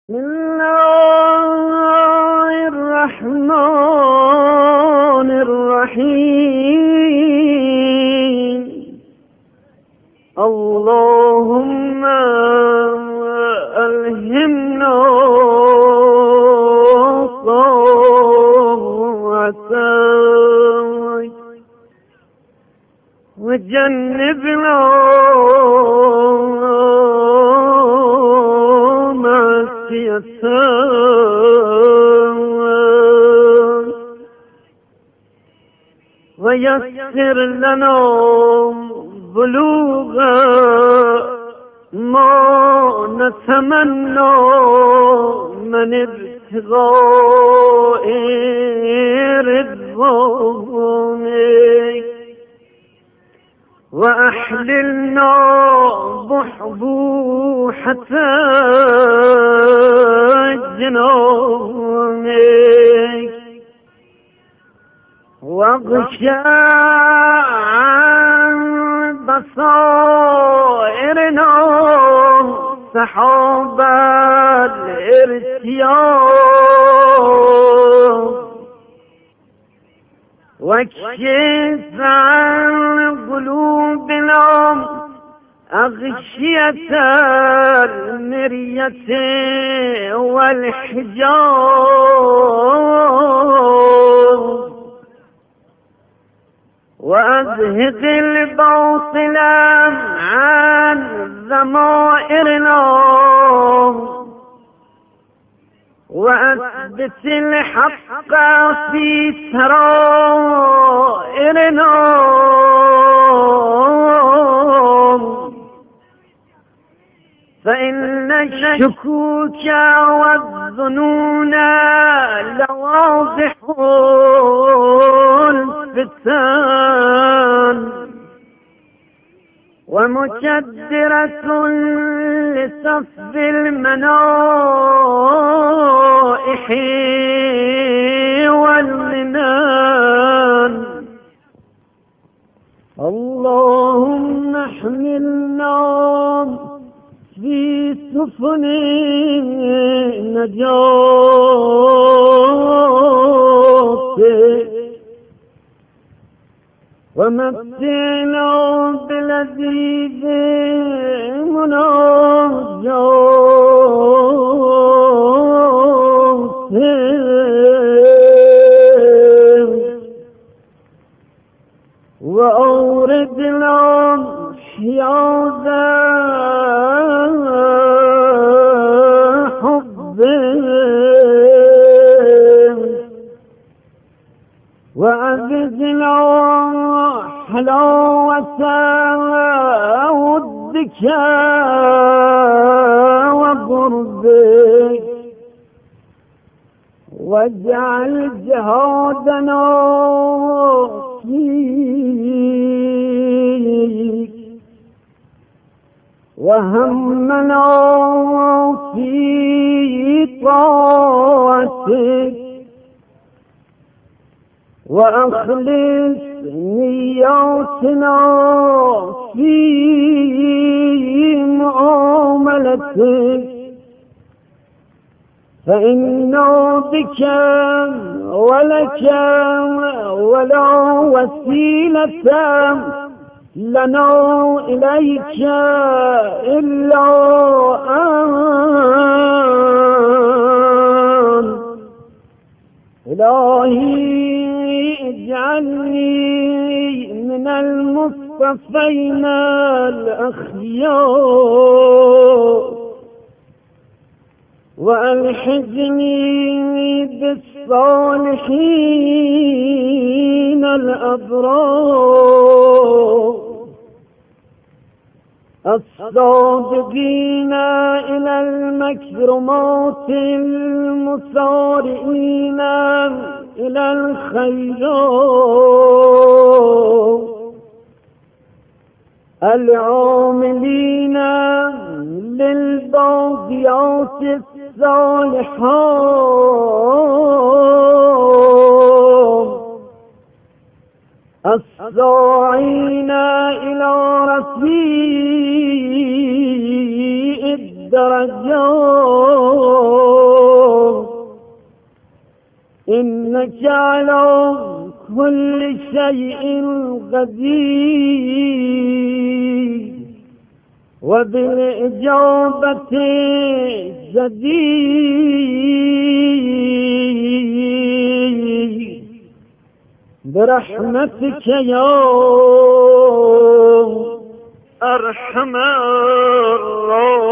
بسم الله الرحمن الرحيم. اللهم ألهمنا طاعتك وجنبنا ويسر لنا بلوغ ما نتمنى من ابتغاء رضوانك وأحللنا بحبوحة جنانك واغشى عن بصائرنا سحاب الارتياب واكشف عن قلوبنا أغشية المرية والحجاب وأزهق الباطل عن ضمائرنا وأثبت الحق في سرائرنا فإن الشكوك والظنون لواضح الفتان ومكدرة لصف المنائح والمنان. اللهم احملنا في سفن نجاتك ومتعنا بلذيذ مناجاتك وأوردنا حياض وأذقنا حلاوة ودك وقربك واجعل جهادنا فيك وهمنا في طاعتك وأخلص نياتنا في معاملتك فإنا بك ولك ولا وسيلة لنا إليك إلا أنت. إلهي اجعلني من المصطفين الأخيار وألحقني بالصالحين الأبرار الصادقين إلى المكرمات المسارعين إلى الخيرات العاملين للباقيات الصالحات الساعين إلى رفيع الدرجات إنك على كل شيء قدير وبالإجابة جدير برحمتك يا أرحم الراحمين.